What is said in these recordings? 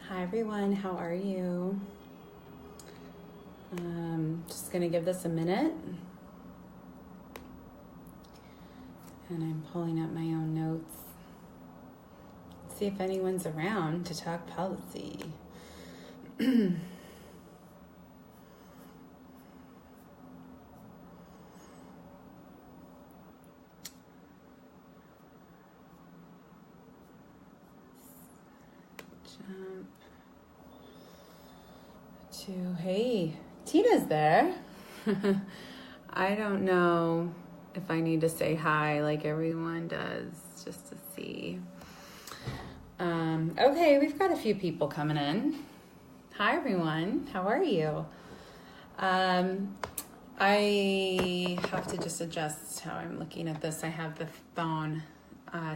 Hi everyone, how are you? Just gonna give this a minute. And I'm pulling up my own notes. See if anyone's around to talk policy. Jump to, hey, Tina's there. I don't know if I need to say hi like everyone does, just to see. Okay, we've got a few people coming in. Hi everyone, how are you? I have to just adjust how I'm looking at this. I have the phone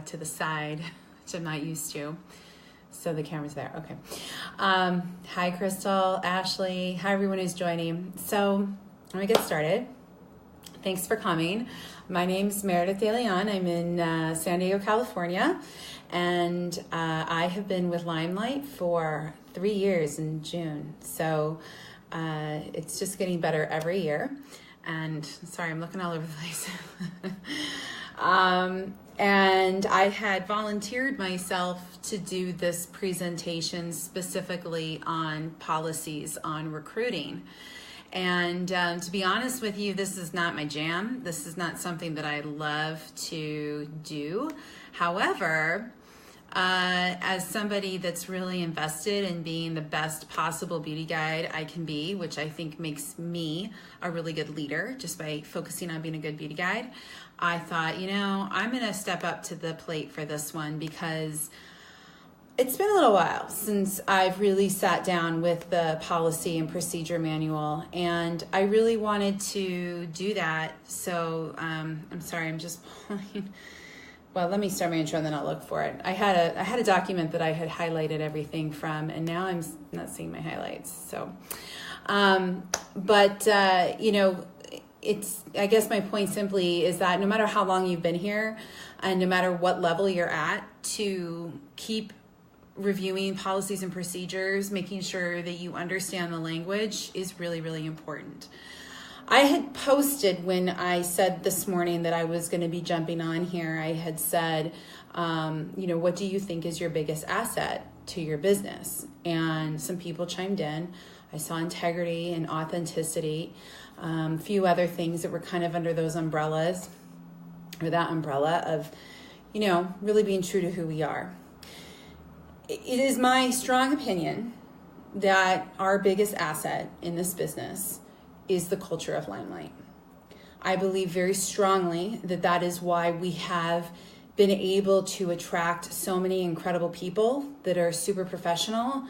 to the side, which I'm not used to. So the camera's there, okay. Hi Crystal, Ashley, hi everyone who's joining. So I'm gonna get started. Thanks for coming. My name's Meredith De Leon. I'm in San Diego, California, and I have been with Limelight for 3 years in June. So it's just getting better every year. And sorry, I'm looking all over the place. And I had volunteered myself to do this presentation specifically on policies on recruiting. And to be honest with you, this is not my jam. This is not something that I love to do. However, as somebody that's really invested in being the best possible beauty guide I can be, which I think makes me a really good leader just by focusing on being a good beauty guide, I thought, I'm going to step up to the plate for this one because it's been a little while since I've really sat down with the policy and procedure manual, and I really wanted to do that. So I'm sorry, I'm just pulling. Well, let me start my intro and then I'll look for it. I had a document that I had highlighted everything from, and now I'm not seeing my highlights. So, I guess my point simply is that no matter how long you've been here and no matter what level you're at, to keep reviewing policies and procedures, making sure that you understand the language is really, really important. I had posted when I said this morning that I was going to be jumping on here, I had said, what do you think is your biggest asset to your business? And some people chimed in. I saw integrity and authenticity, a few other things that were kind of under those umbrellas, or that umbrella of, really being true to who we are. It is my strong opinion that our biggest asset in this business is the culture of Limelight. I believe very strongly that that is why we have been able to attract so many incredible people that are super professional,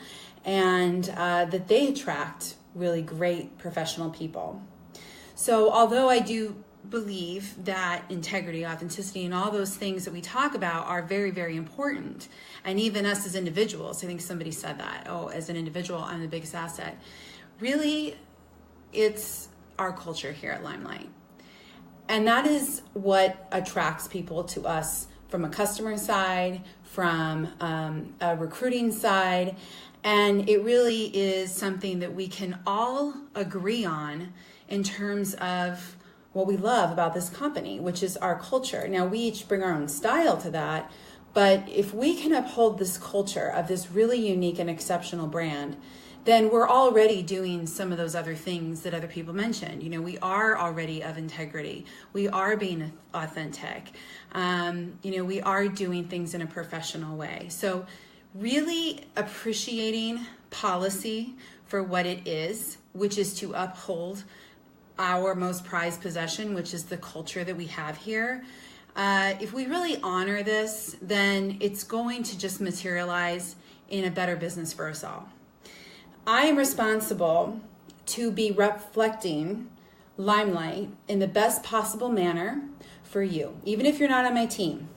and that they attract really great professional people. So although I do believe that integrity, authenticity, and all those things that we talk about are very, very important, and even us as individuals, I think somebody said that, as an individual, I'm the biggest asset. Really, it's our culture here at Limelight. And that is what attracts people to us from a customer side, from a recruiting side. And it really is something that we can all agree on in terms of what we love about this company, which is our culture. Now, we each bring our own style to that, but if we can uphold this culture of this really unique and exceptional brand, then we're already doing some of those other things that other people mentioned. We are already of integrity. We are being authentic. We are doing things in a professional way. So really appreciating policy for what it is, which is to uphold our most prized possession, which is the culture that we have here. If we really honor this, then it's going to just materialize in a better business for us all. I am responsible to be reflecting Limelight in the best possible manner for you, even if you're not on my team.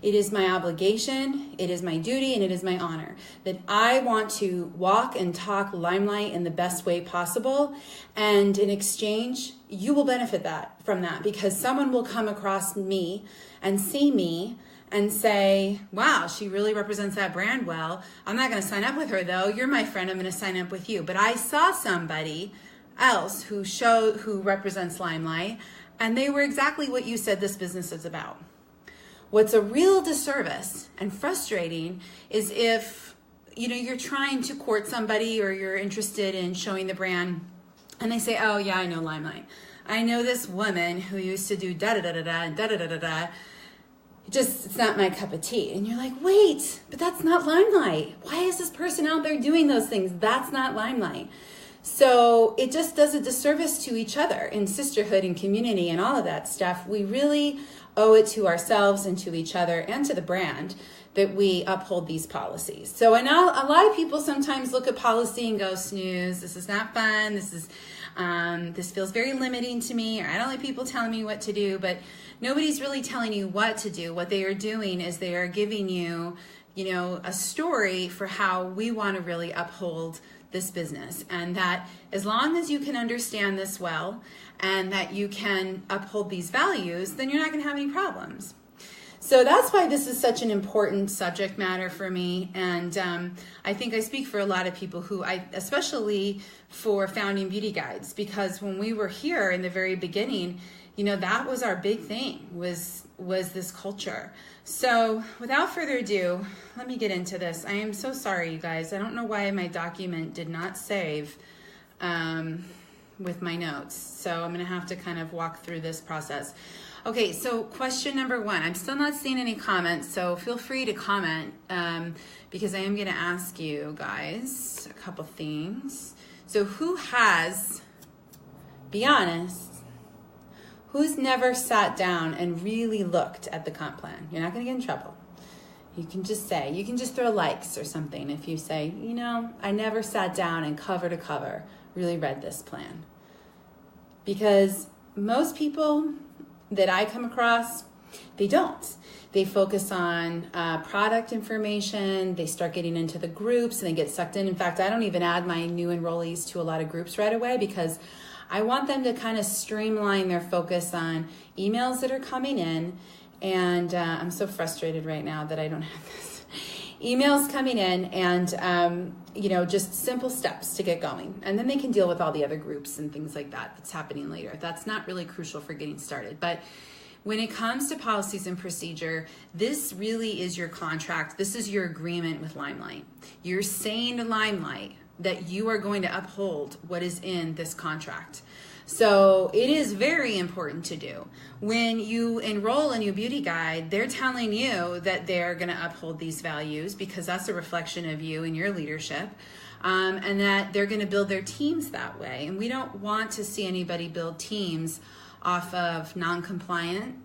It is my obligation, it is my duty, and it is my honor that I want to walk and talk Limelight in the best way possible. And in exchange, you will benefit from that because someone will come across me and see me and say, wow, she really represents that brand well. I'm not going to sign up with her though. You're my friend. I'm going to sign up with you. But I saw somebody else who represents Limelight, and they were exactly what you said this business is about. What's a real disservice and frustrating is if, you're trying to court somebody or you're interested in showing the brand and they say, oh yeah, I know Limelight. I know this woman who used to do da-da-da-da-da and da-da-da-da-da. It's not my cup of tea. And you're like, wait, but that's not Limelight. Why is this person out there doing those things? That's not Limelight. So it just does a disservice to each other in sisterhood and community and all of that stuff. We really owe it to ourselves and to each other and to the brand that we uphold these policies. So I know a lot of people sometimes look at policy and go, snooze, this is not fun. This feels very limiting to me, or I don't like people telling me what to do, but nobody's really telling you what to do. What they are doing is they are giving you, a story for how we want to really uphold this business. And that as long as you can understand this well and that you can uphold these values, then you're not going to have any problems. So that's why this is such an important subject matter for me. And I think I speak for a lot of people especially for founding beauty guides, because when we were here in the very beginning, that was our big thing, was this culture. So without further ado, let me get into this. I am so sorry, you guys. I don't know why my document did not save with my notes. So I'm going to have to kind of walk through this process. Okay, so question number 1. I'm still not seeing any comments, so feel free to comment because I am going to ask you guys a couple things. So be honest, who's never sat down and really looked at the comp plan? You're not going to get in trouble. You can just throw likes or something if you say, I never sat down and cover to cover really read this plan. Because most people that I come across, they don't. They focus on product information. They start getting into the groups and they get sucked in. In fact, I don't even add my new enrollees to a lot of groups right away because I want them to kind of streamline their focus on emails that are coming in. And I'm so frustrated right now that I don't have this. Emails coming in and, just simple steps to get going. And then they can deal with all the other groups and things like that that's happening later. That's not really crucial for getting started. But when it comes to policies and procedure, this really is your contract. This is your agreement with Limelight. You're saying to Limelight that you are going to uphold what is in this contract. So it is very important to do. When you enroll a new beauty guide, they're telling you that they're going to uphold these values because that's a reflection of you and your leadership, and that they're going to build their teams that way. And we don't want to see anybody build teams off of non-compliant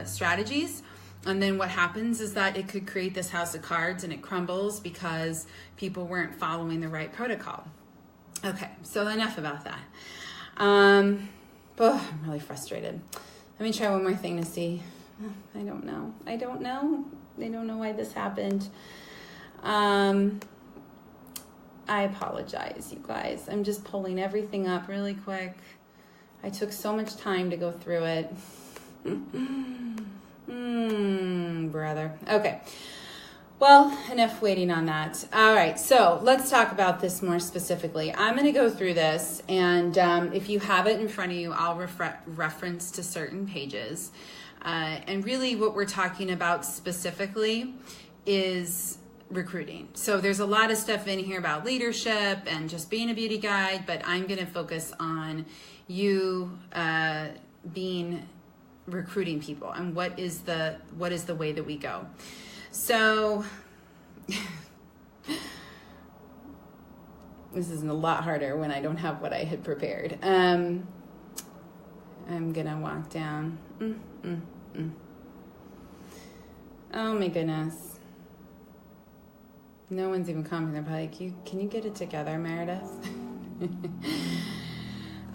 strategies. And then what happens is that it could create this house of cards and it crumbles because people weren't following the right protocol. Okay, so enough about that. I'm really frustrated. Let me try one more thing to see. I don't know. I don't know why this happened. I apologize, you guys. I'm just pulling everything up really quick. I took so much time to go through it. Brother. Okay. Well, enough waiting on that. All right, so let's talk about this more specifically. I'm going to go through this, and if you have it in front of you, I'll reference to certain pages. And really what we're talking about specifically is recruiting. So there's a lot of stuff in here about leadership and just being a beauty guide, but I'm going to focus on you recruiting people and what is the way that we go. So this is a lot harder when I don't have what I had prepared. I'm gonna walk down. Oh my goodness. No one's even commenting. They're probably like, can you get it together, Meredith?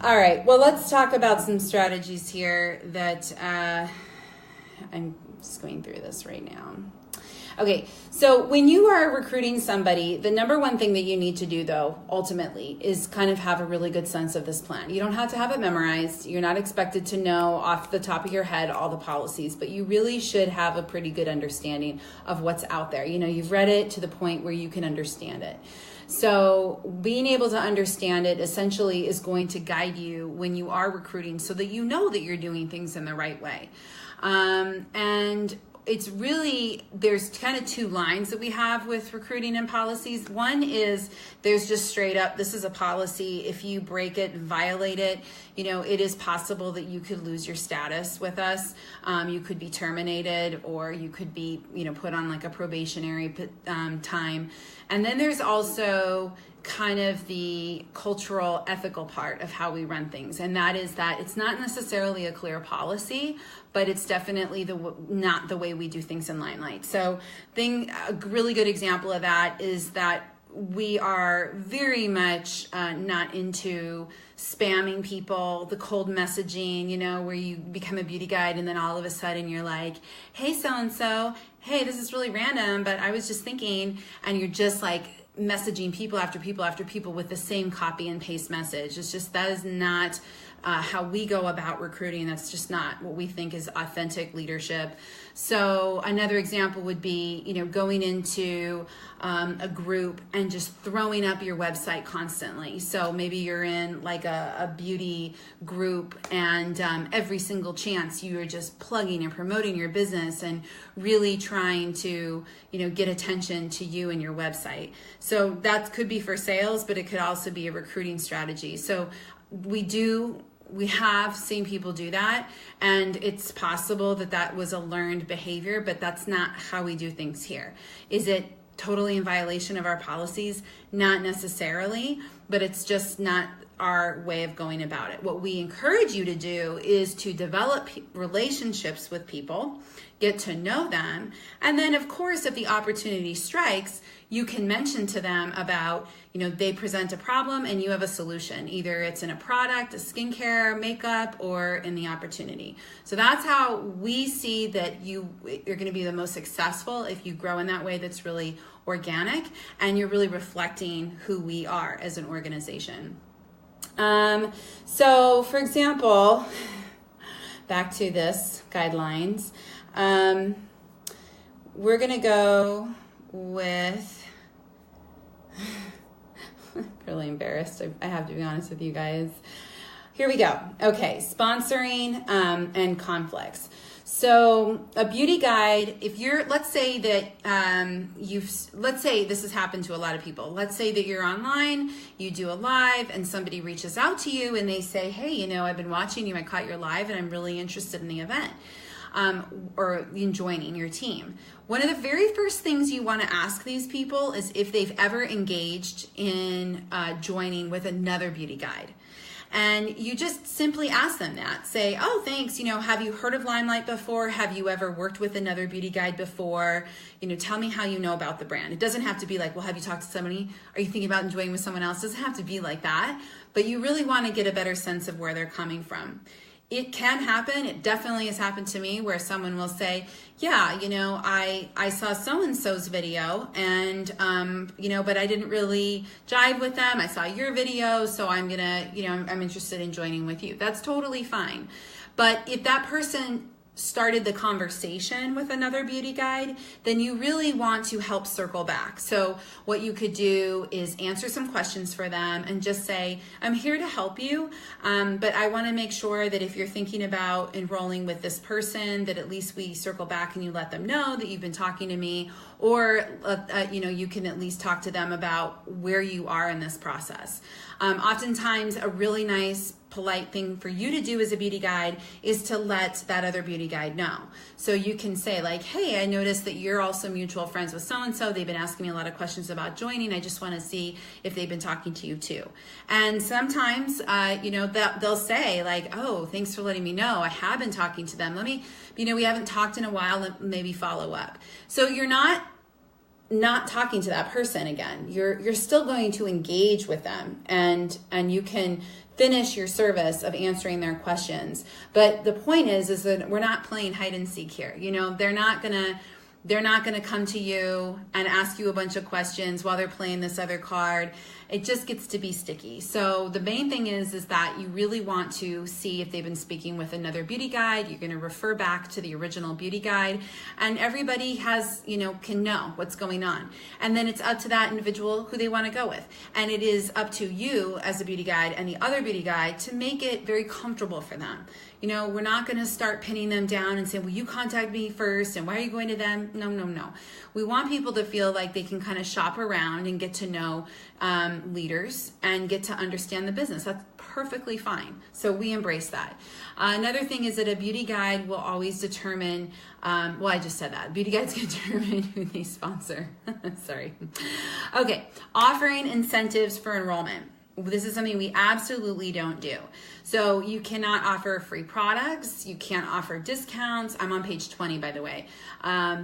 All right, well, let's talk about some strategies here that I'm just going through this right now. Okay, so when you are recruiting somebody, the number one thing that you need to do, though, ultimately, is kind of have a really good sense of this plan. You don't have to have it memorized. You're not expected to know off the top of your head all the policies, but you really should have a pretty good understanding of what's out there. You know, you've read it to the point where you can understand it. So being able to understand it essentially is going to guide you when you are recruiting so that you know that you're doing things in the right way. And it's really, there's kind of two lines that we have with recruiting and policies. One is there's just straight up, this is a policy. If you break it and violate it, you know, it is possible that you could lose your status with us. You could be terminated, or you could be, you know, put on like a probationary time. And then there's also kind of the cultural, ethical part of how we run things. And that is that it's not necessarily a clear policy, but it's definitely not the way we do things in Limelight. So a really good example of that is that we are very much not into spamming people, the cold messaging, you know, where you become a beauty guide and then all of a sudden you're like, hey, so-and-so, hey, this is really random, but I was just thinking, and you're just like messaging people after people after people with the same copy and paste message. It's just, that is not how we go about recruiting. That's just not what we think is authentic leadership. So another example would be, you know, going into a group and just throwing up your website constantly. So maybe you're in like a beauty group, and every single chance you are just plugging and promoting your business and really trying to, you know, get attention to you and your website. So that could be for sales, but it could also be a recruiting strategy. So we have seen people do that, and it's possible that that was a learned behavior, but that's not how we do things here. Is it totally in violation of our policies? Not necessarily, but it's just not our way of going about it. What we encourage you to do is to develop relationships with people, get to know them, and then of course, if the opportunity strikes, you can mention to them about, you know, they present a problem and you have a solution. Either it's in a product, a skincare, makeup, or in the opportunity. So that's how we see that you're going to be the most successful if you grow in that way that's really organic and you're really reflecting who we are as an organization. So for example, back to this guidelines, we're going to go with, really embarrassed, I have to be honest with you guys. Here we go. Okay, sponsoring and conflicts. So a beauty guide, if you're, let's say that let's say this has happened to a lot of people. Let's say that you're online, you do a live, and somebody reaches out to you and they say, hey, you know, I've been watching you, I caught your live, and I'm really interested in the event. Or in joining your team. One of the very first things you want to ask these people is if they've ever engaged in joining with another beauty guide. And you just simply ask them that. Say, oh, thanks, you know, have you heard of Limelight before? Have you ever worked with another beauty guide before? You know, tell me how you know about the brand. It doesn't have to be like, well, have you talked to somebody? Are you thinking about enjoying with someone else? It doesn't have to be like that. But you really want to get a better sense of where they're coming from. It can happen. It definitely has happened to me where someone will say, yeah, you know, I saw so-and-so's video and, you know, but I didn't really jive with them. I saw your video, so I'm going to, you know, I'm interested in joining with you. That's totally fine. But if that person started the conversation with another beauty guide, then you really want to help circle back. So what you could do is answer some questions for them and just say, I'm here to help you, but I want to make sure that if you're thinking about enrolling with this person, that at least we circle back and you let them know that you've been talking to me, or you know, you can at least talk to them about where you are in this process. Oftentimes a really nice polite thing for you to do as a beauty guide is to let that other beauty guide know. So you can say like, hey, I noticed that you're also mutual friends with so-and-so. They've been asking me a lot of questions about joining. I just want to see if they've been talking to you too. And sometimes, you know, that they'll say like, oh, thanks for letting me know. I have been talking to them. Let me, you know, we haven't talked in a while, let maybe follow up. So you're not talking to that person again. You're still going to engage with them, and you can finish your service of answering their questions. But the point is that we're not playing hide and seek here. You know, they're not gonna They're not going to come to you and ask you a bunch of questions while they're playing this other card. It just gets to be sticky. So the main thing is that you really want to see if they've been speaking with another beauty guide. You're going to refer back to the original beauty guide, and everybody has, can know what's going on. And then it's up to that individual who they want to go with. And it is up to you as a beauty guide and the other beauty guide to make it very comfortable for them. We're not going to start pinning them down and say, well, you contact me first, and why are you going to them? No. We want people to feel like they can kind of shop around and get to know leaders and get to understand the business. That's perfectly fine. So we embrace that. Another thing is that a beauty guide will always determine, I just said that. Beauty guides can determine who they sponsor. Sorry. Okay, offering incentives for enrollment. This is something we absolutely don't do. So you cannot offer free products. You can't offer discounts. I'm on page 20, by the way.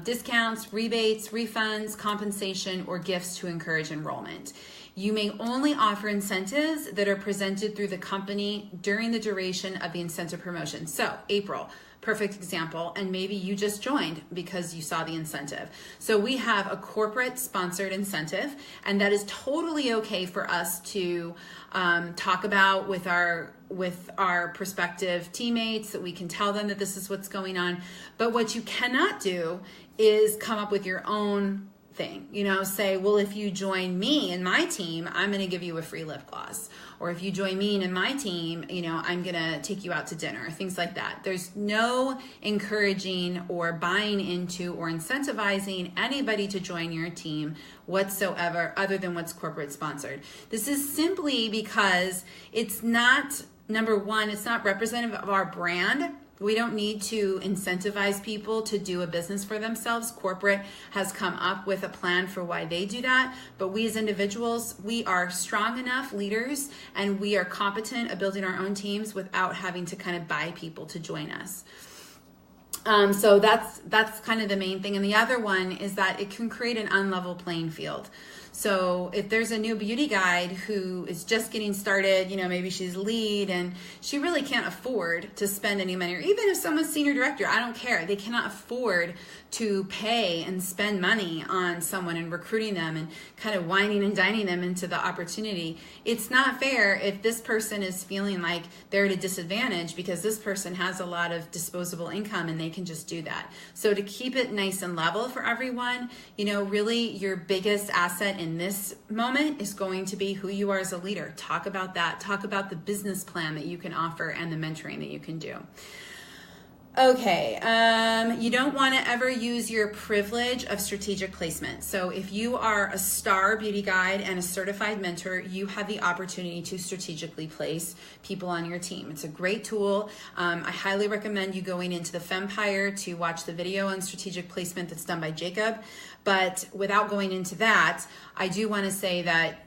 Discounts, rebates, refunds, compensation, or gifts to encourage enrollment. You may only offer incentives that are presented through the company during the duration of the incentive promotion. So April, perfect example, and maybe you just joined because you saw the incentive. So we have a corporate sponsored incentive, and that is totally okay for us to talk about with our prospective teammates, that we can tell them that this is what's going on. But what you cannot do is come up with your own thing, say, well, if you join me and my team, I'm going to give you a free lip gloss. Or if you join me and my team, I'm going to take you out to dinner, things like that. There's no encouraging or buying into or incentivizing anybody to join your team whatsoever other than what's corporate sponsored. This is simply because it's not, number one, it's not representative of our brand. We don't need to incentivize people to do a business for themselves. Corporate has come up with a plan for why they do that. But we as individuals, we are strong enough leaders, and we are competent at building our own teams without having to kind of buy people to join us. So that's kind of the main thing. And the other one is that it can create an unlevel playing field. So if there's a new beauty guide who is just getting started, maybe she's lead and she really can't afford to spend any money, or even if someone's senior director, I don't care. They cannot afford to pay and spend money on someone and recruiting them and kind of whining and dining them into the opportunity. It's not fair if this person is feeling like they're at a disadvantage because this person has a lot of disposable income and they can just do that. So to keep it nice and level for everyone, really your biggest asset in this moment is going to be who you are as a leader. Talk about that. Talk about the business plan that you can offer and the mentoring that you can do. Okay, you don't want to ever use your privilege of strategic placement. So if you are a star beauty guide and a certified mentor, you have the opportunity to strategically place people on your team. It's a great tool. I highly recommend you going into the Fempire to watch the video on strategic placement that's done by Jacob. But without going into that, I do want to say that,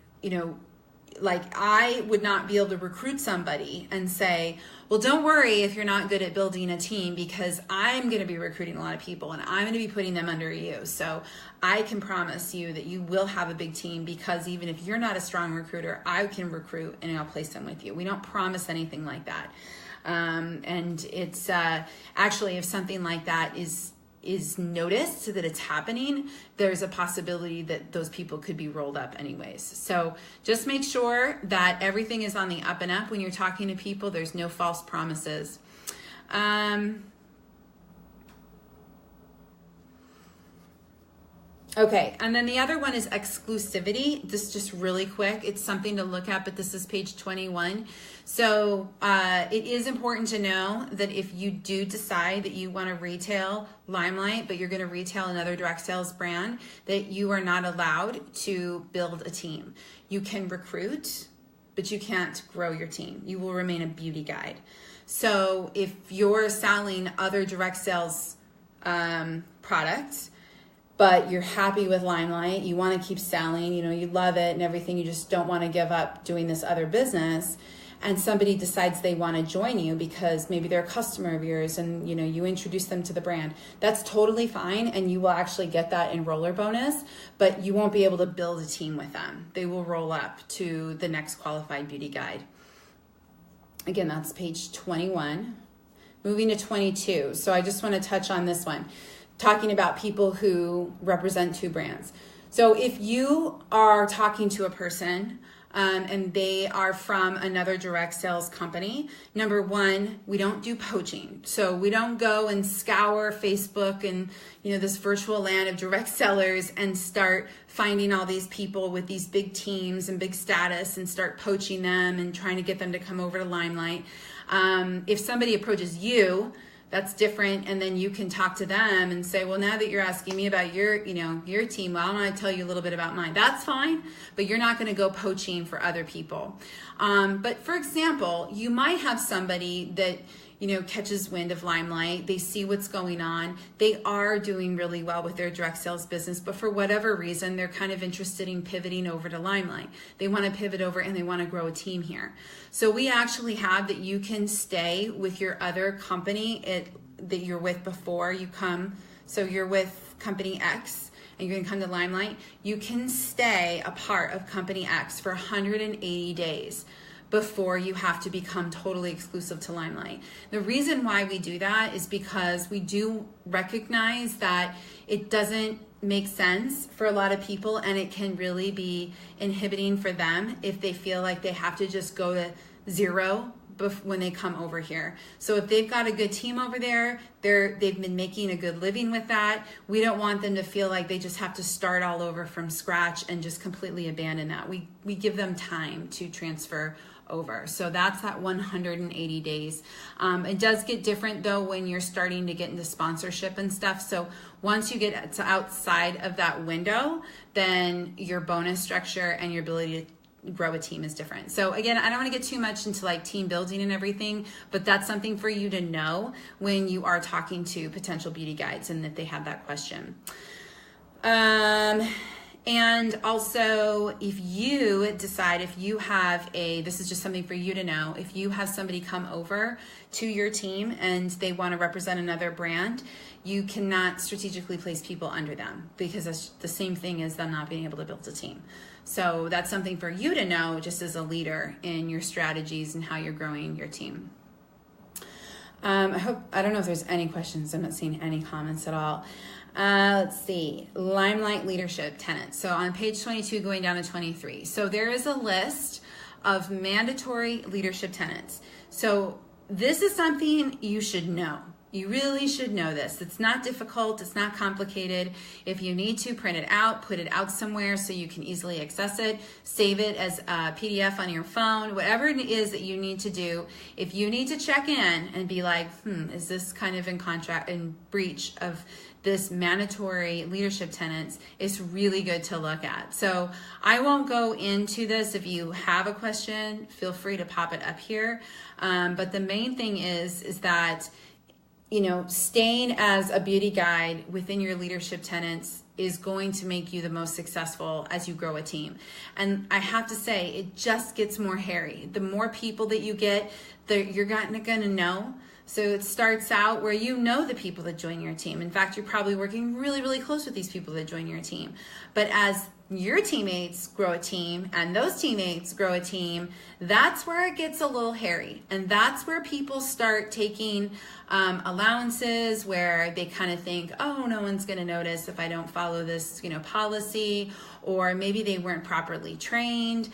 I would not be able to recruit somebody and say, well, don't worry if you're not good at building a team, because I'm going to be recruiting a lot of people and I'm going to be putting them under you. So I can promise you that you will have a big team, because even if you're not a strong recruiter, I can recruit and I'll place them with you. We don't promise anything like that. And it's actually, if something like that is noticed that it's happening, there's a possibility that those people could be rolled up anyways. So just make sure that everything is on the up and up when you're talking to people. There's no false promises. Okay, and then the other one is exclusivity. This is just really quick. It's something to look at, but this is page 21. So it is important to know that if you do decide that you want to retail Limelight, but you're going to retail another direct sales brand, that you are not allowed to build a team. You can recruit, but you can't grow your team. You will remain a beauty guide. So if you're selling other direct sales products, but you're happy with Limelight, you want to keep selling, you love it and everything, you just don't want to give up doing this other business, and somebody decides they want to join you because maybe they're a customer of yours and you introduce them to the brand, that's totally fine, and you will actually get that enroller bonus, but you won't be able to build a team with them. They will roll up to the next qualified beauty guide. Again, that's page 21. Moving to 22. So I just want to touch on this one. talking about people who represent two brands. So if you are talking to a person and they are from another direct sales company, number one, we don't do poaching. So we don't go and scour Facebook and this virtual land of direct sellers and start finding all these people with these big teams and big status and start poaching them and trying to get them to come over to Limelight. If somebody approaches you, that's different, and then you can talk to them and say, well, now that you're asking me about your team, why don't I tell you a little bit about mine? That's fine, but you're not going to go poaching for other people. But for example, you might have somebody that catches wind of Limelight. They see what's going on. They are doing really well with their direct sales business, but for whatever reason, they're kind of interested in pivoting over to Limelight. They want to pivot over and they want to grow a team here. So we actually have that you can stay with your other company that you're with before you come. So you're with company X and you're going to come to Limelight. You can stay a part of company X for 180 days. Before you have to become totally exclusive to Limelight. The reason why we do that is because we do recognize that it doesn't make sense for a lot of people, and it can really be inhibiting for them if they feel like they have to just go to zero when they come over here. So if they've got a good team over there, they've been making a good living with that. We don't want them to feel like they just have to start all over from scratch and just completely abandon that. We give them time to transfer over. So that's that 180 days. It does get different though when you're starting to get into sponsorship and stuff. So once you get to outside of that window, then your bonus structure and your ability to grow a team is different. So again, I don't want to get too much into like team building and everything, but that's something for you to know when you are talking to potential beauty guides and if they have that question. And also, if you decide, if you have this is just something for you to know, if you have somebody come over to your team and they want to represent another brand, you cannot strategically place people under them because that's the same thing as them not being able to build a team. So that's something for you to know just as a leader in your strategies and how you're growing your team. I don't know if there's any questions. I'm not seeing any comments at all. Let's see, Limelight leadership tenets. So on page 22 going down to 23. So there is a list of mandatory leadership tenets. So this is something you should know. You really should know this. It's not difficult. It's not complicated. If you need to, print it out, put it out somewhere so you can easily access it, save it as a PDF on your phone, whatever it is that you need to do. If you need to check in and be like, is this kind of in breach of this mandatory leadership tenets, it's really good to look at. So I won't go into this. If you have a question, feel free to pop it up here. But the main thing is that staying as a beauty guide within your leadership tenets is going to make you the most successful as you grow a team. And I have to say, it just gets more hairy. The more people that you get, you're going to know. So it starts out where you know the people that join your team. In fact, you're probably working really, really close with these people that join your team. But as your teammates grow a team and those teammates grow a team, that's where it gets a little hairy. And that's where people start taking allowances where they kind of think, oh, no one's going to notice if I don't follow this, policy, or maybe they weren't properly trained.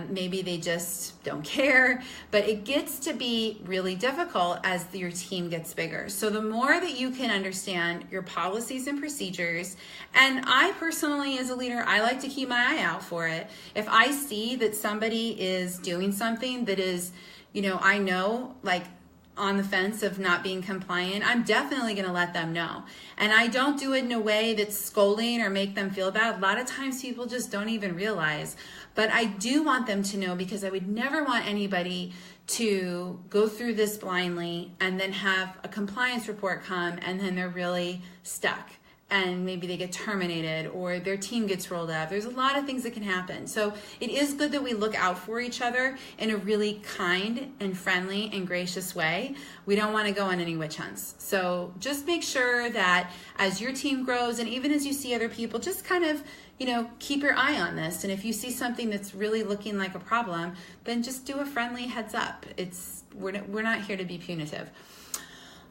Maybe they just don't care, but it gets to be really difficult as your team gets bigger. So the more that you can understand your policies and procedures, and I personally, as a leader, I like to keep my eye out for it. If I see that somebody is doing something that is, I know, like, on the fence of not being compliant, I'm definitely going to let them know. And I don't do it in a way that's scolding or make them feel bad. A lot of times people just don't even realize. But I do want them to know, because I would never want anybody to go through this blindly and then have a compliance report come and then they're really stuck. And maybe they get terminated or their team gets rolled up. There's a lot of things that can happen. So it is good that we look out for each other in a really kind and friendly and gracious way. We don't want to go on any witch hunts. So just make sure that as your team grows and even as you see other people, just kind of, keep your eye on this. And if you see something that's really looking like a problem, then just do a friendly heads up. We're not here to be punitive.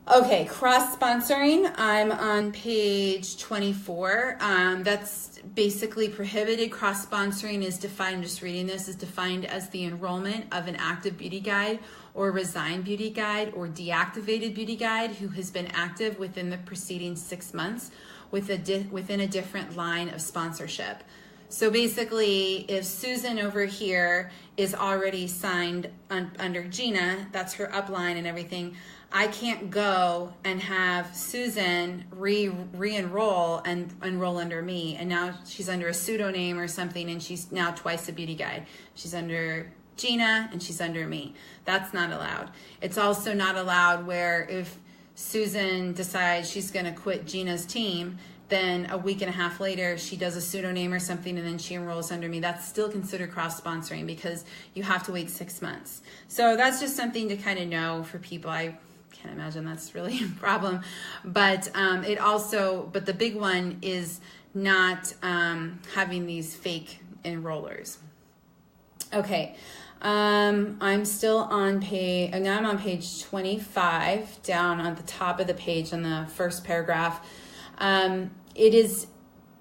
Okay, cross-sponsoring. I'm on page 24. That's basically prohibited. Cross-sponsoring is defined, I'm just reading this, is defined as the enrollment of an active beauty guide or resigned beauty guide or deactivated beauty guide who has been active within the preceding 6 months within a different line of sponsorship. So basically, if Susan over here is already signed under Gina, that's her upline and everything, I can't go and have Susan re-enroll and enroll under me. And now she's under a pseudonym or something, and she's now twice a beauty guide. She's under Gina and she's under me. That's not allowed. It's also not allowed where if Susan decides she's going to quit Gina's team, then a week and a half later she does a pseudonym or something and then she enrolls under me. That's still considered cross-sponsoring because you have to wait 6 months. So that's just something to kind of know for people. I can't imagine that's really a problem. But but the big one is not having these fake enrollers. Okay. I'm still on page, now I'm on page 25, down on the top of the page on the first paragraph. It is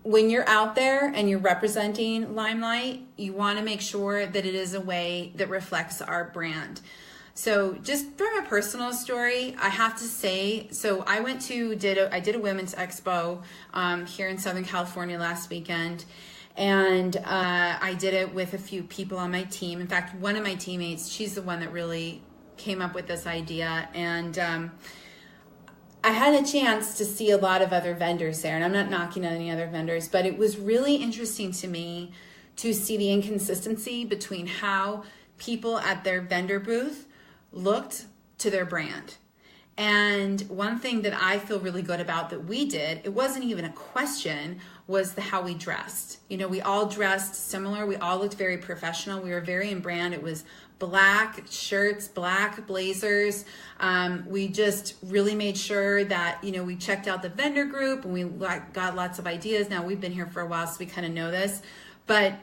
when you're out there and you're representing Limelight, you want to make sure that it is a way that reflects our brand. So just from a personal story, I have to say, so I did a women's expo here in Southern California last weekend. And I did it with a few people on my team. In fact, one of my teammates, she's the one that really came up with this idea. And I had a chance to see a lot of other vendors there. And I'm not knocking on any other vendors, but it was really interesting to me to see the inconsistency between how people at their vendor booth looked to their brand. And one thing that I feel really good about that we did, it wasn't even a question, was how we dressed. You know, we all dressed similar. We all looked very professional. We were very in brand. It was black shirts, black blazers. We just really made sure that, you know, we checked out the vendor group and we got lots of ideas. Now we've been here for a while, so we kind of know this. But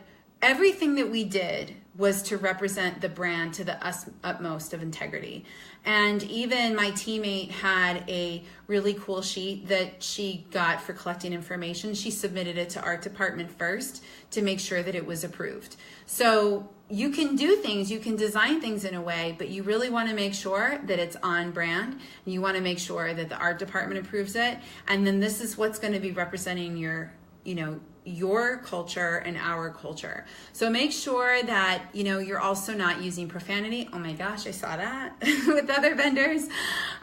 everything that we did was to represent the brand to the utmost of integrity. And even my teammate had a really cool sheet that she got for collecting information. She submitted it to art department first to make sure that it was approved. So you can do things, you can design things in a way, but you really want to make sure that it's on brand. And you want to make sure that the art department approves it. And then this is what's going to be representing your, you know, your culture and our culture. So make sure that, you know, you're also not using profanity. Oh my gosh, I saw that with other vendors.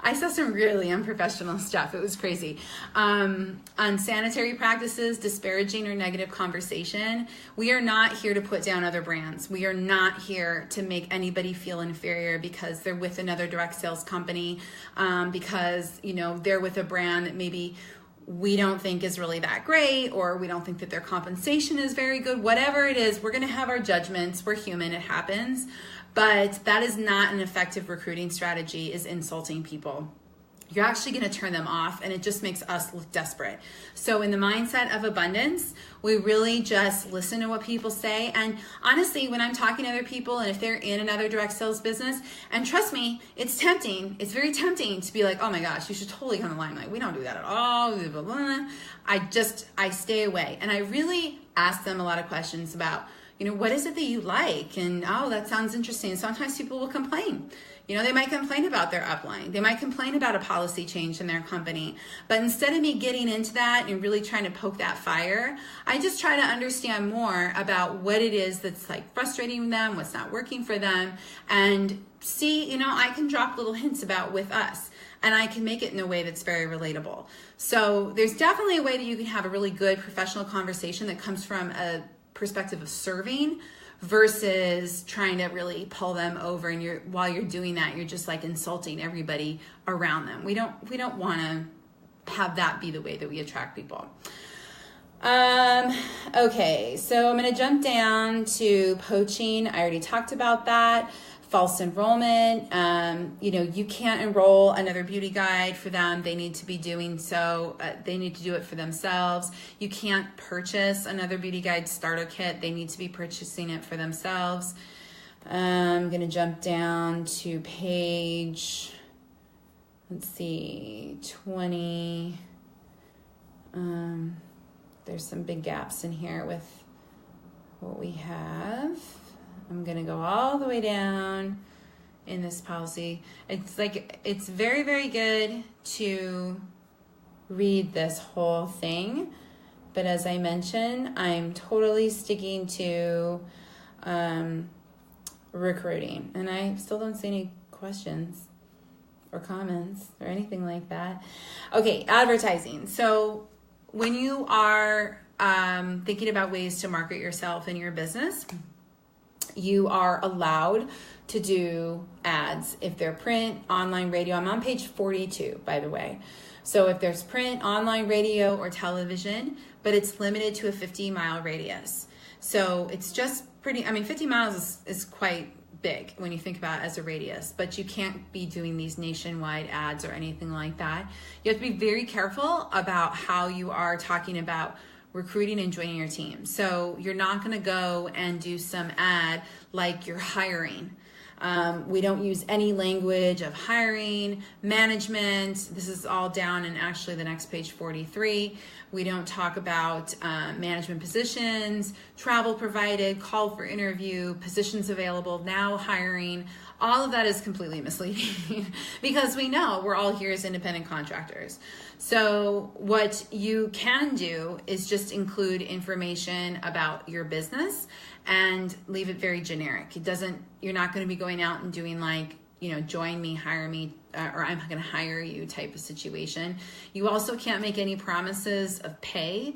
I saw some really unprofessional stuff. It was crazy. Unsanitary practices, disparaging or negative conversation. We are not here to put down other brands. We are not here to make anybody feel inferior because they're with another direct sales company, because, you know, they're with a brand that maybe we don't think is really that great, or we don't think that their compensation is very good. Whatever it is, we're going to have our judgments. We're human, it happens. But that is not an effective recruiting strategy, is insulting people. You're actually going to turn them off, and it just makes us look desperate. So in the mindset of abundance, we really just listen to what people say. And honestly, when I'm talking to other people, and if they're in another direct sales business, and trust me, it's tempting. It's very tempting to be like, oh my gosh, you should totally come to Limelight. We don't do that at all. Blah, blah, blah. I stay away. And I really ask them a lot of questions about, you know, what is it that you like? And, oh, that sounds interesting. Sometimes people will complain. You know, they might complain about their upline. They might complain about a policy change in their company. But instead of me getting into that and really trying to poke that fire, I just try to understand more about what it is that's like frustrating them, what's not working for them, and see, you know, I can drop little hints about with us. And I can make it in a way that's very relatable. So there's definitely a way that you can have a really good professional conversation that comes from a perspective of serving versus trying to really pull them over, and while you're doing that, you're just like insulting everybody around them. We don't want to have that be the way that we attract people. Okay, so I'm going to jump down to poaching. I already talked about that. False enrollment. You know, you can't enroll another beauty guide for them. They need to be doing so. They need to do it for themselves. You can't purchase another beauty guide starter kit. They need to be purchasing it for themselves. I'm going to jump down to page, let's see, 20. There's some big gaps in here with what we have. I'm going to go all the way down in this policy. It's very, very good to read this whole thing. But as I mentioned, I'm totally sticking to recruiting. And I still don't see any questions or comments or anything like that. Okay, advertising. So when you are thinking about ways to market yourself and your business, you are allowed to do ads if they're print, online, radio. I'm on page 42, by the way. So if there's print, online, radio, or television, but it's limited to a 50-mile radius. So it's just 50 miles is quite big when you think about it as a radius, but you can't be doing these nationwide ads or anything like that. You have to be very careful about how you are talking about recruiting and joining your team. So you're not going to go and do some ad like you're hiring. We don't use any language of hiring, management. This is all down in actually the next page 43. We don't talk about management positions, travel provided, call for interview, positions available, now hiring. All of that is completely misleading because we know we're all here as independent contractors. So what you can do is just include information about your business and leave it very generic. You're not going to be going out and doing join me, hire me, or I'm going to hire you type of situation. You also can't make any promises of pay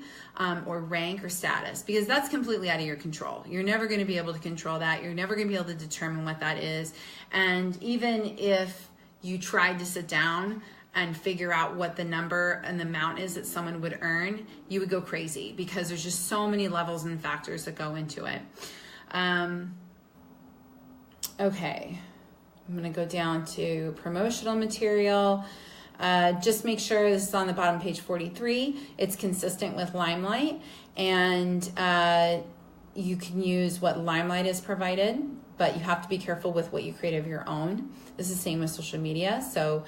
or rank or status because that's completely out of your control. You're never going to be able to control that. You're never going to be able to determine what that is. And even if you tried to sit down and figure out what the number and the amount is that someone would earn, you would go crazy because there's just so many levels and factors that go into it. Okay. I'm going to go down to promotional material. Just make sure this is on the bottom page 43. It's consistent with Limelight, and you can use what Limelight is provided, but you have to be careful with what you create of your own. This is the same with social media. So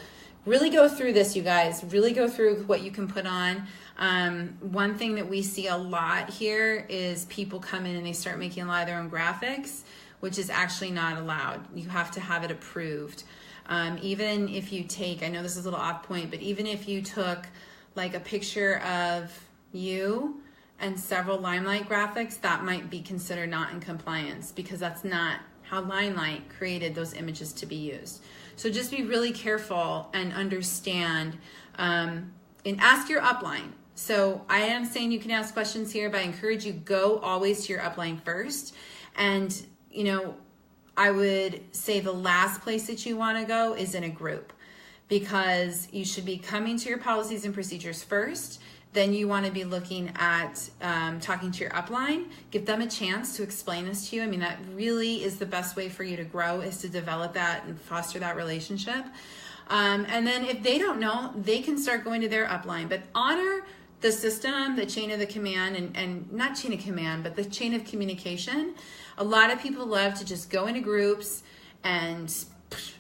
really go through this, you guys. Really go through what you can put on. One thing that we see a lot here is people come in and they start making a lot of their own graphics, which is actually not allowed. You have to have it approved. Even if you take, I know this is a little off point, but even if you took like a picture of you and several Limelight graphics, that might be considered not in compliance because that's not how Limelight created those images to be used. So just be really careful and understand and ask your upline. So I am saying you can ask questions here, but I encourage you go always to your upline first. And I would say the last place that you want to go is in a group because you should be coming to your policies and procedures first. Then you want to be looking at talking to your upline, give them a chance to explain this to you. I mean, that really is the best way for you to grow is to develop that and foster that relationship. And then if they don't know, they can start going to their upline, but honor the system, the chain of the command, and not chain of command, but the chain of communication. A lot of people love to just go into groups and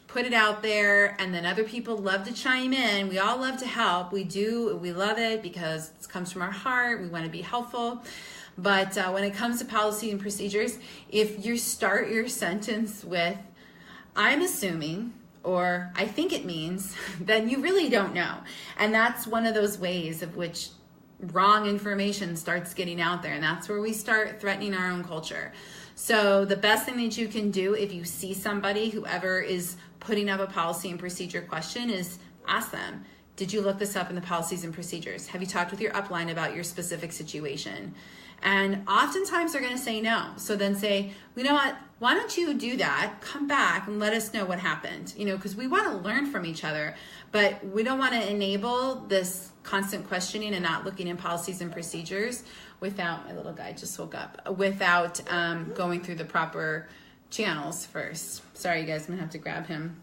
put it out there, and then other people love to chime in. We all love to help. We do. We love it because it comes from our heart. We want to be helpful. But when it comes to policy and procedures, if you start your sentence with, I'm assuming, or I think it means, then you really don't know. And that's one of those ways of which wrong information starts getting out there. And that's where we start threatening our own culture. So the best thing that you can do if you see somebody, whoever is putting up a policy and procedure question, is ask them, did you look this up in the policies and procedures? Have you talked with your upline about your specific situation? And oftentimes they're going to say no. So then say, you know what, why don't you do that? Come back and let us know what happened. Because we want to learn from each other, but we don't want to enable this constant questioning and not looking in policies and procedures without, my little guy just woke up, without going through the proper channels first. Sorry, you guys, I'm going to have to grab him.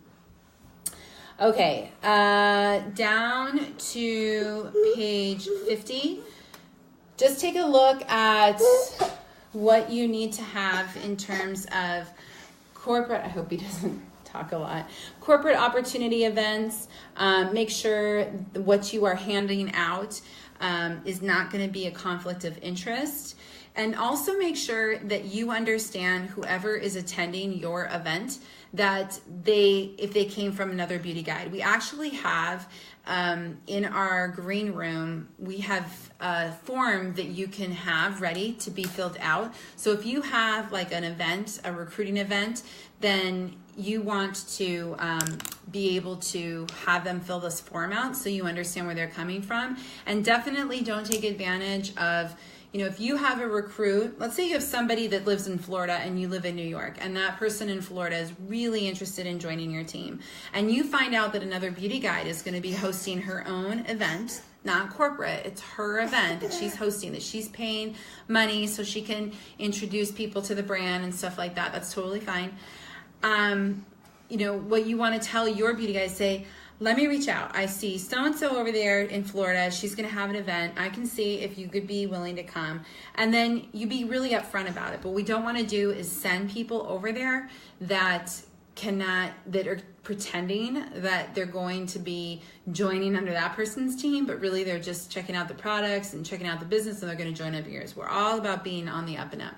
Okay, down to page 50. Just take a look at what you need to have in terms of corporate. I hope he doesn't talk a lot. Corporate opportunity events, make sure what you are handing out is not going to be a conflict of interest. And also make sure that you understand whoever is attending your event, that if they came from another beauty guide. We actually have in our green room, we have a form that you can have ready to be filled out. So if you have like an event, a recruiting event, then you want to be able to have them fill this form out so you understand where they're coming from. And definitely don't take advantage of, if you have a recruit, let's say you have somebody that lives in Florida and you live in New York, and that person in Florida is really interested in joining your team, and you find out that another beauty guide is going to be hosting her own event, not corporate, it's her event that she's hosting, that she's paying money so she can introduce people to the brand and stuff like that. That's totally fine. What you want to tell your beauty guide, say, let me reach out. I see so-and-so over there in Florida. She's going to have an event. I can see if you could be willing to come. And then you be really upfront about it. But what we don't want to do is send people over there that are pretending that they're going to be joining under that person's team, but really they're just checking out the products and checking out the business, and they're going to join up yours. We're all about being on the up and up.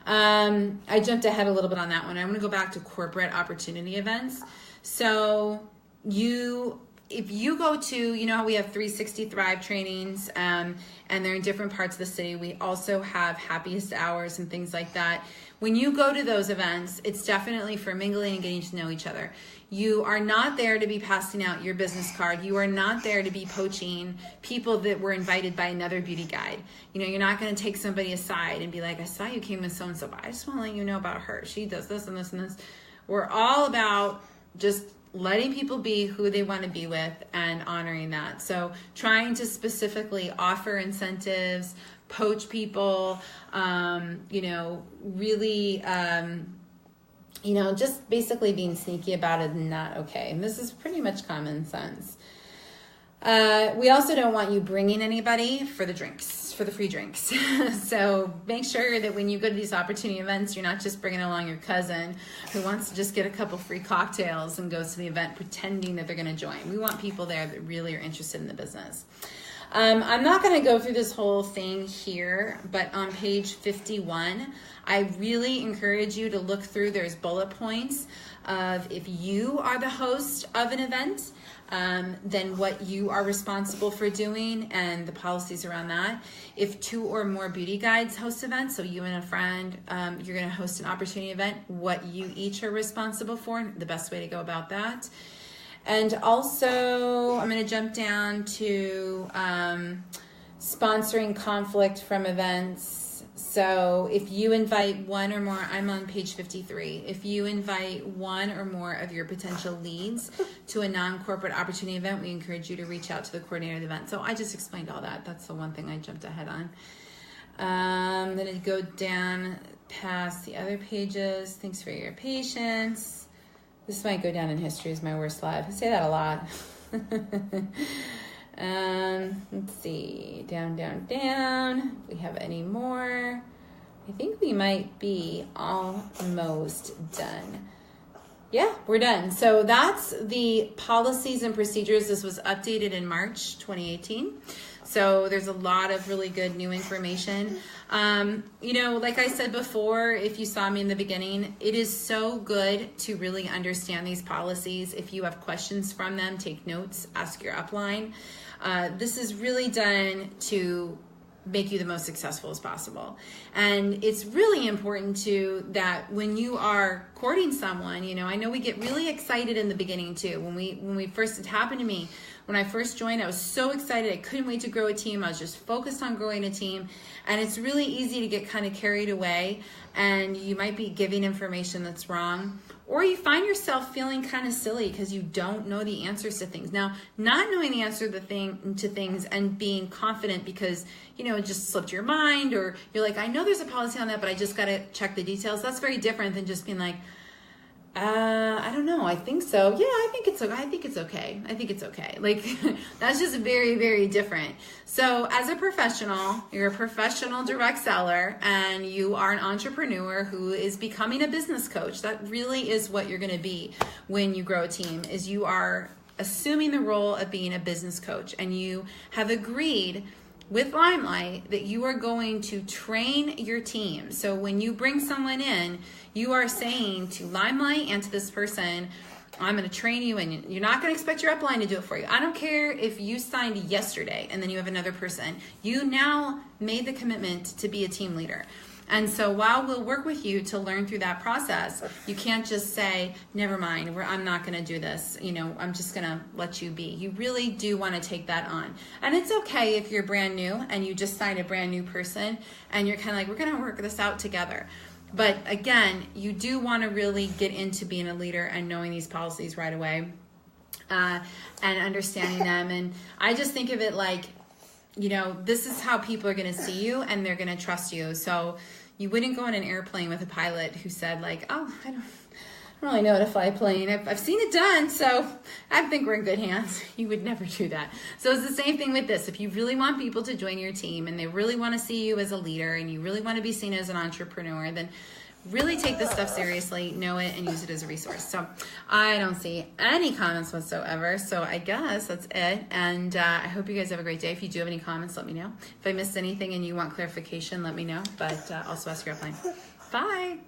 I jumped ahead a little bit on that one. I'm going to go back to corporate opportunity events. So if you go to, how we have 360 Thrive trainings, and they're in different parts of the city. We also have happiest hours and things like that. When you go to those events, it's definitely for mingling and getting to know each other. You are not there to be passing out your business card. You are not there to be poaching people that were invited by another beauty guide. You're not going to take somebody aside and be like, I saw you came with so-and-so, but I just want to let you know about her. She does this and this and this. We're all about just letting people be who they want to be with and honoring that. So trying to specifically offer incentives, poach people, really, just basically being sneaky about it and not okay. And this is pretty much common sense. We also don't want you bringing anybody for the drinks, for the free drinks. So make sure that when you go to these opportunity events, you're not just bringing along your cousin who wants to just get a couple free cocktails and goes to the event pretending that they're going to join. We want people there that really are interested in the business. I'm not going to go through this whole thing here, but on page 51, I really encourage you to look through. There's bullet points of if you are the host of an event, then what you are responsible for doing and the policies around that. If 2 or more beauty guides host events, so you and a friend, you're going to host an opportunity event, what you each are responsible for, the best way to go about that. And also, I'm going to jump down to sponsoring conflict from events. So if you invite one or more, I'm on page 53. If you invite one or more of your potential leads to a non-corporate opportunity event, we encourage you to reach out to the coordinator of the event. So I just explained all that. That's the one thing I jumped ahead on. I'm going to go down past the other pages. Thanks for your patience. This might go down in history as my worst live. I say that a lot. Let's see. Down. If we have any more. I think we might be almost done. Yeah, we're done. So that's the policies and procedures. This was updated in March 2018. So there's a lot of really good new information. Like I said before, if you saw me in the beginning, it is so good to really understand these policies. If you have questions from them, take notes, ask your upline. This is really done to make you the most successful as possible. And it's really important too that when you are courting someone, I know we get really excited in the beginning too. When we first, it happened to me. When I first joined, I was so excited. I couldn't wait to grow a team. I was just focused on growing a team. And it's really easy to get kind of carried away, and you might be giving information that's wrong. Or you find yourself feeling kind of silly because you don't know the answers to things. Now, not knowing the answer to things and being confident because, it just slipped your mind, or you're like, I know there's a policy on that, but I just got to check the details. That's very different than just being like, I don't know. I think so. Yeah, I think it's okay. I think it's okay. Like, that's just very, very different. So as a professional, you're a professional direct seller and you are an entrepreneur who is becoming a business coach. That really is what you're going to be when you grow a team, is you are assuming the role of being a business coach, and you have agreed with Limelight that you are going to train your team. So when you bring someone in, you are saying to Limelight and to this person, I'm going to train you, and you're not going to expect your upline to do it for you. I don't care if you signed yesterday and then you have another person. You now made the commitment to be a team leader. And so while we'll work with you to learn through that process, you can't just say, never mind, I'm not going to do this. I'm just going to let you be. You really do want to take that on. And it's okay if you're brand new and you just signed a brand new person and you're kind of like, we're going to work this out together. But again, you do want to really get into being a leader and knowing these policies right away and understanding them. And I just think of it like, this is how people are going to see you and they're going to trust you. So you wouldn't go on an airplane with a pilot who said like, oh, I don't really know how to fly a plane. I've seen it done, so I think we're in good hands. You would never do that. So it's the same thing with this. If you really want people to join your team and they really want to see you as a leader and you really want to be seen as an entrepreneur, then really take this stuff seriously, know it, and use it as a resource. So I don't see any comments whatsoever. So I guess that's it. And I hope you guys have a great day. If you do have any comments, let me know. If I missed anything and you want clarification, let me know. But also ask your upline. Bye.